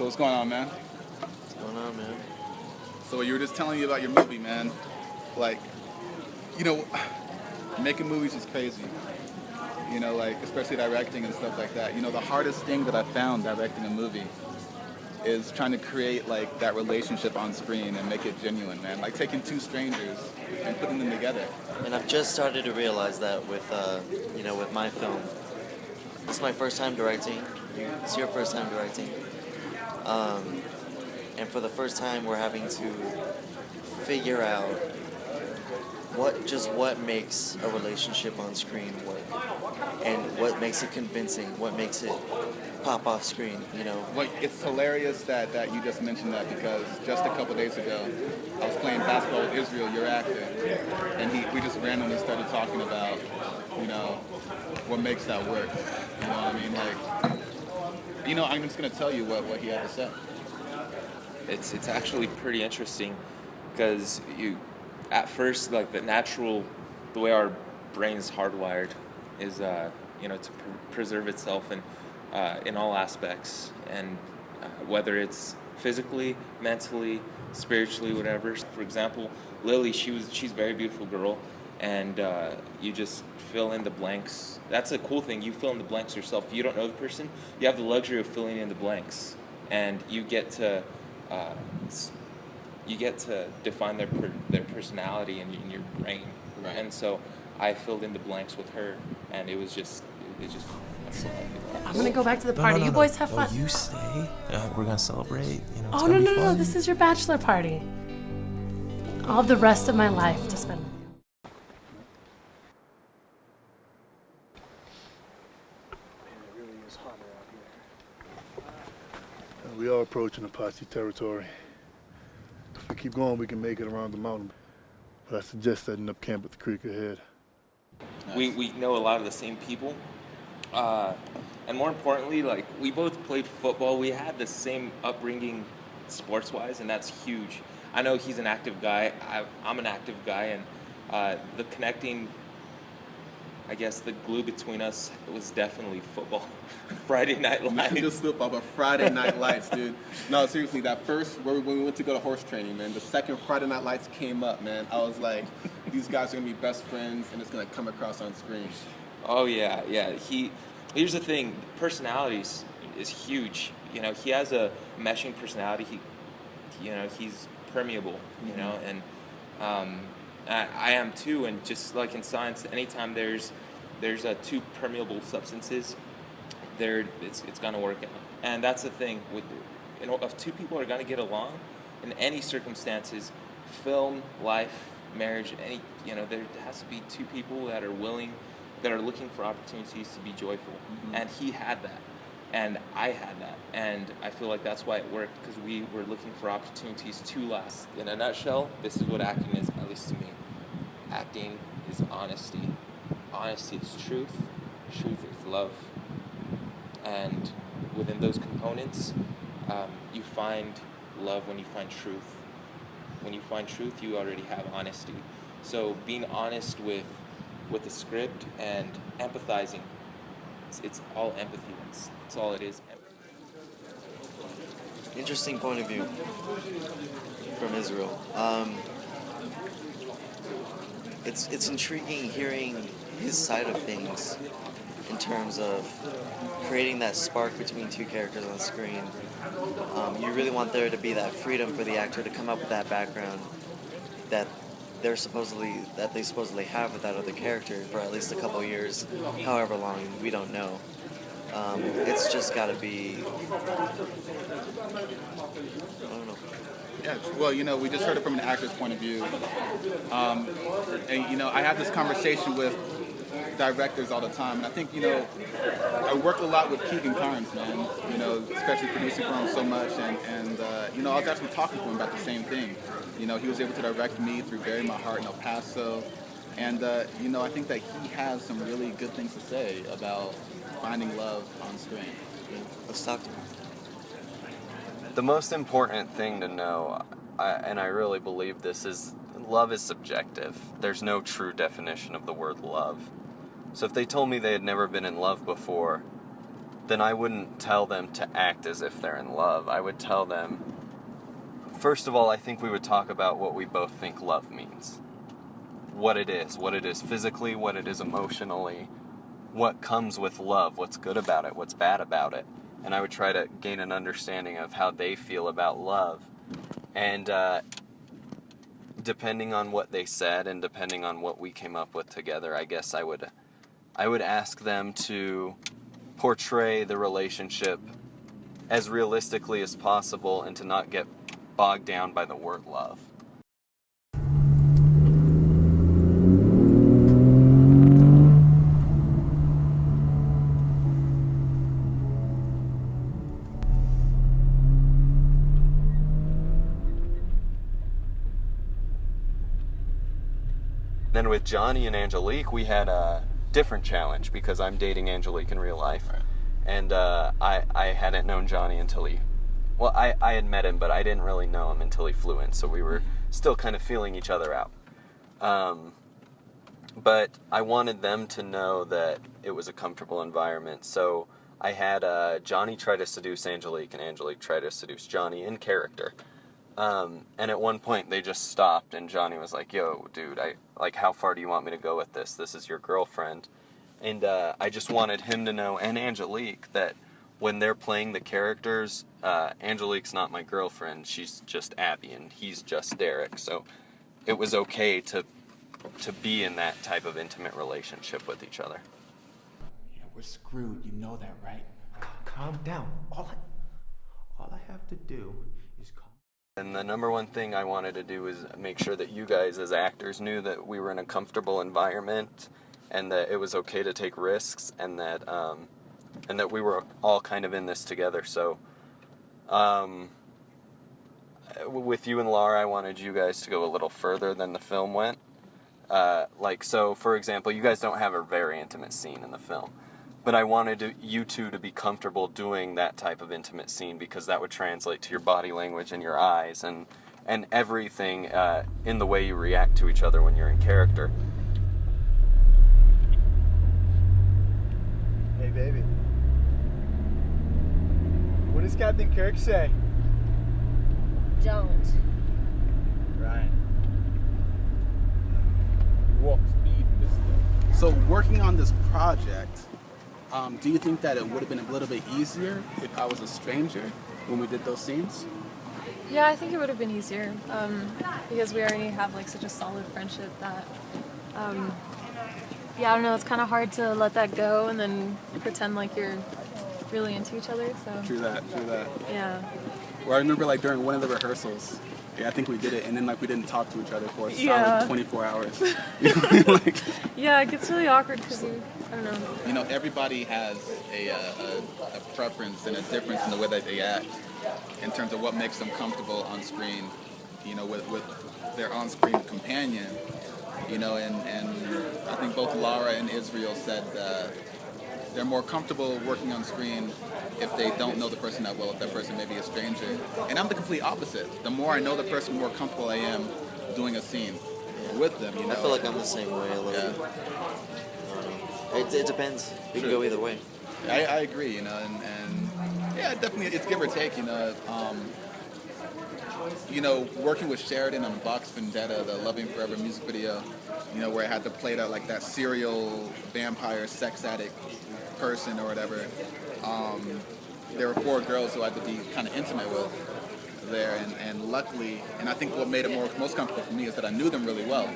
what's going on, man? What's going on, man? So you were just telling me about your movie, man. Like, you know, making movies is crazy. You know, like, especially directing and stuff like that. You know, the hardest thing that I found directing a movie is trying to create, like, that relationship on screen and make it genuine, man. Like, taking two strangers and putting them together. And I've just started to realize that with, with my film. This is my first time directing. It's your first time directing. And for the first time, we're having to figure out what makes a relationship on screen work, and what makes it convincing, what makes it pop off screen. Like, it's hilarious that you just mentioned that, because just a couple days ago, I was playing basketball with Israel, your actor, and we just randomly started talking about, what makes that work. You know what I mean? Like, I'm just gonna tell you what he had to say. It's actually pretty interesting, because at first, like, the way our brain's hardwired is to preserve itself in all aspects, and whether it's physically, mentally, spiritually, whatever. For example, Lily, she's a very beautiful girl, and you just fill in the blanks. That's a cool thing. You fill in the blanks yourself. If you don't know the person, you have the luxury of filling in the blanks, and you get to define their personality in your brain. Right. And so I filled in the blanks with her, and it just that's what I feel. I'm gonna go back to the party. You boys have fun. No, you stay. We're gonna celebrate. Oh, no. This is your bachelor party. I'll have the rest of my life to spend with you. It really is hotter out here. We are approaching Apache territory. If we keep going, we can make it around the mountain. But I suggest setting up camp at the creek ahead. We know a lot of the same people, and more importantly, like, we both played football. We had the same upbringing sports-wise, and that's huge. I know he's an active guy. I'm an active guy, and the connecting, I guess, the glue between us was definitely football. Friday Night Lights. Not just football, but Friday Night Lights, dude. No, seriously, that first, when we went to go to horse training, man, the second Friday Night Lights came up, man, I was like, these guys are going to be best friends, and it's going to come across on screen. Oh, yeah. Here's the thing, personalities is huge. He has a meshing personality. He's permeable, and I am too. And just like in science, anytime there's two permeable substances, it's gonna work out. And that's the thing if two people are gonna get along in any circumstances, film, life, marriage, there has to be two people that are looking for opportunities to be joyful. Mm-hmm. And he had that, and I had that, and I feel like that's why it worked, because we were looking for opportunities to last. In a nutshell, this is what acting is, at least to me. Acting is honesty. Honesty is truth. Truth is love. And within those components, you find love when you find truth. When you find truth, you already have honesty. So being honest with the script and empathizing, it's all empathy. That's all it is. Interesting point of view from Israel. It's intriguing hearing his side of things in terms of creating that spark between two characters on screen. You really want there to be that freedom for the actor to come up with that background that they supposedly have with that other character for at least a couple years, however long, we don't know. It's just got to be, I don't know. Yeah, well, we just heard it from an actor's point of view. And, I have this conversation with directors all the time, and I think, I work a lot with Keegan Carnes, man, especially producing for him so much, and I was actually talking to him about the same thing. He was able to direct me through Bury My Heart in El Paso, and, I think that he has some really good things to say about finding love on screen. Let's talk to him. The most important thing to know, and I really believe this, is love is subjective. There's no true definition of the word love. So if they told me they had never been in love before, then I wouldn't tell them to act as if they're in love. I would tell them, first of all, I think we would talk about what we both think love means. What it is physically, what it is emotionally, what comes with love, what's good about it, what's bad about it. And I would try to gain an understanding of how they feel about love. And depending on what they said and depending on what we came up with together, I guess I would ask them to portray the relationship as realistically as possible and to not get bogged down by the word love. Then with Johnny and Angelique, we had a different challenge because I'm dating Angelique in real life. Right. And I hadn't known Johnny until I had met him, but I didn't really know him until he flew in. So we were still kind of feeling each other out. But I wanted them to know that it was a comfortable environment. So I had Johnny try to seduce Angelique and Angelique try to seduce Johnny in character. And at one point they just stopped and Johnny was like, yo, dude, how far do you want me to go with this? This is your girlfriend. And I just wanted him to know, and Angelique, that when they're playing the characters, Angelique's not my girlfriend, she's just Abby, and he's just Derek. So it was okay to be in that type of intimate relationship with each other. Yeah, we're screwed, you know that, right? Calm down. All I have to do is calm. And the number one thing I wanted to do is make sure that you guys as actors knew that we were in a comfortable environment and that it was okay to take risks and that we were all kind of in this together. So with you and Laura, I wanted you guys to go a little further than the film went. So for example, you guys don't have a very intimate scene in the film. But I wanted you two to be comfortable doing that type of intimate scene because that would translate to your body language and your eyes and everything in the way you react to each other when you're in character. Hey, baby. What does Captain Kirk say? Don't. Right. Warp speed, mister. So working on this project, do you think that it would have been a little bit easier if I was a stranger when we did those scenes? Yeah, I think it would have been easier because we already have like such a solid friendship that, yeah, I don't know, it's kind of hard to let that go and then pretend like you're really into each other. So True that. yeah. Well, I remember like during one of the rehearsals, yeah, I think we did it, and then like we didn't talk to each other for a solid 24 hours. Yeah, it gets really awkward because I don't know. You know, everybody has a preference and a difference in the way that they act in terms of what makes them comfortable on screen, you know, with their on-screen companion, you know, and I think both Laura and Israel said they're more comfortable working on screen if they don't know the person that well, if that person may be a stranger. And I'm the complete opposite. The more I know the person, the more comfortable I am doing a scene with them, you know. I feel like I'm the same way a little bit. It depends. You can go either way. I agree, you know, and yeah, definitely it's give or take, you know. Working with Sheridan on Vox Vendetta, the Loving Forever music video, you know, where I had to play that like that serial vampire sex addict person or whatever. There were 4 girls who I had to be kind of intimate with there, and luckily, and I think what made it most comfortable for me is that I knew them really well.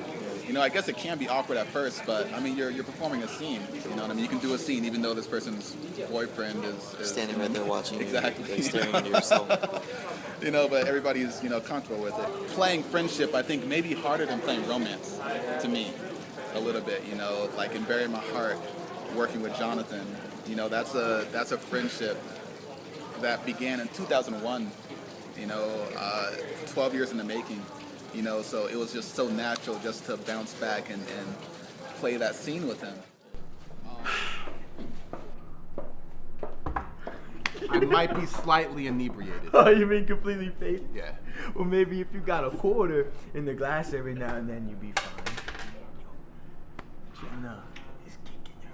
You know, I guess it can be awkward at first, but I mean, you're performing a scene. You know what I mean? You can do a scene even though this person's boyfriend is standing right there watching exactly. you, like staring into yourself. You know, but everybody's, you know, comfortable with it. Playing friendship, I think, may be harder than playing romance to me, a little bit. You know, like in Bury My Heart, working with Jonathan. You know, that's a friendship that began in 2001. You know, 12 years in the making. You know, so it was just so natural just to bounce back and play that scene with him. I might be slightly inebriated. Oh, you mean completely faded? Yeah. Well, maybe if you got a quarter in the glass every now and then, you'd be fine. Jenna is kicking your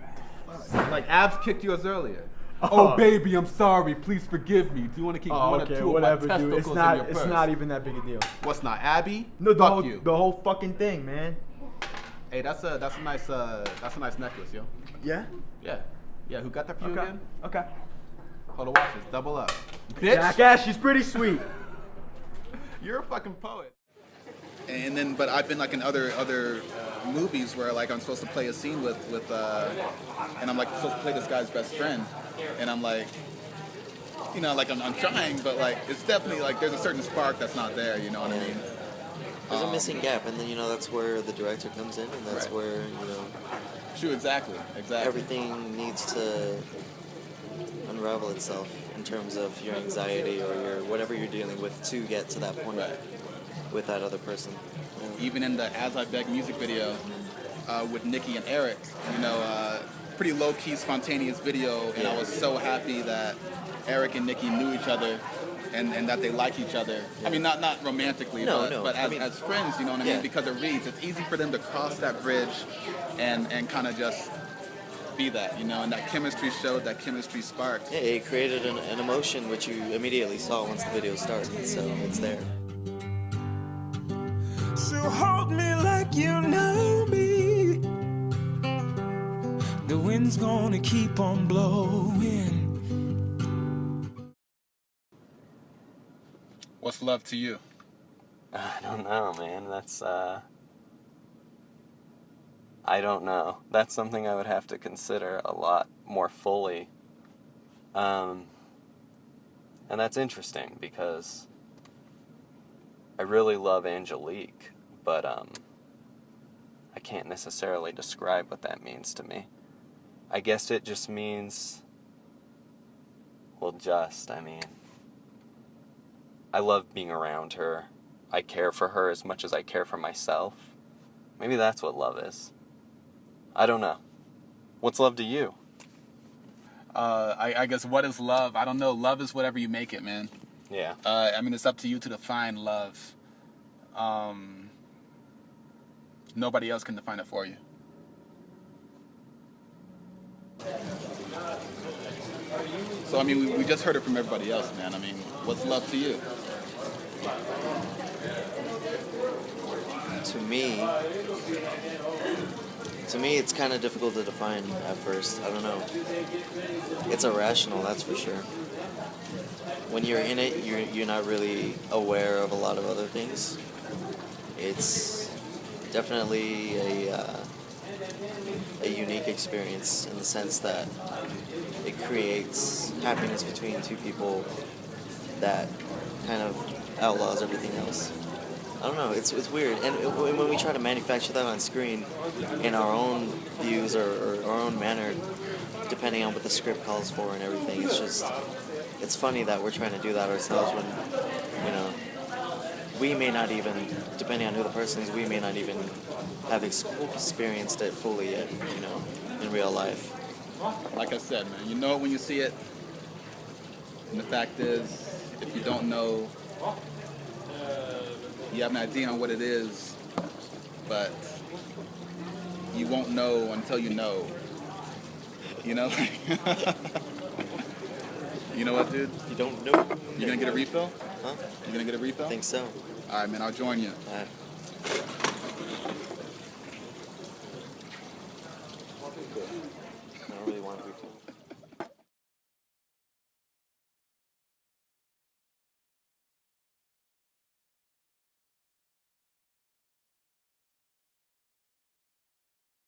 ass. Like Abs kicked yours earlier. Oh, baby, I'm sorry. Please forgive me. Do you want to keep one or two of my dude. testicles in your It's purse? not even that big a deal. What's not, Abby? No, Fuck you. the whole fucking thing, man. Hey, that's a nice necklace, yo. Yeah? Yeah. Who got that for you again? Okay. Hold on, watch this. Double up, bitch. Jackass, she's pretty sweet. You're a fucking poet. And then, but I've been like in other movies where like I'm supposed to play a scene with and I'm like supposed to play this guy's best friend, and I'm like, you know, like I'm trying, but like it's definitely like there's a certain spark that's not there. You know what I mean? There's a missing gap, and then that's where the director comes in, and that's Right. where True, exactly. everything needs to unravel itself in terms of your anxiety or your whatever you're dealing with to get to that point with that other person. Even in the As I Beg music video with Nikki and Eric, you know, pretty low-key, spontaneous video, and I was so happy that Eric and Nikki knew each other and that they like each other. I mean, not romantically, but as friends, you know what I mean? Because it reads, it's easy for them to cross that bridge and kind of just be that, you know, and that chemistry showed, that chemistry sparked. Yeah, it created an emotion which you immediately saw once the video started, so it's there. So hold me like you know me. The wind's gonna keep on blowing. What's love to you? I don't know, man. That's, I don't know. That's something I would have to consider a lot more fully. And that's interesting because I really love Angelique, but I can't necessarily describe what that means to me. I guess it just means, well, I mean, I love being around her. I care for her as much as I care for myself. Maybe that's what love is. I don't know. What's love to you? I guess what is love? I don't know. Love is whatever you make it, man. Yeah. I mean, it's up to you to define love. Nobody else can define it for you. So, I mean, we just heard it from everybody else, man. I mean, what's love to you? To me, it's kind of difficult to define at first. I don't know. It's irrational, that's for sure. When you're in it, you're not really aware of a lot of other things. It's definitely a unique experience in the sense that it creates happiness between two people that kind of outlaws everything else. I don't know, it's weird. And when we try to manufacture that on screen in our own views or our own manner, depending on what the script calls for and everything, it's funny that we're trying to do that ourselves when, you know, we may not even, depending on who the person is, we may not even have experienced it fully yet, you know, in real life. Like I said, man, you know it when you see it. And the fact is, if you don't know, you have an idea on what it is, but you won't know until you know. You know? You know what, dude? You don't know. You gonna get a refill? Huh? You gonna get a refill? I think so. All right, man, I'll join you. All right. I don't really want a refill.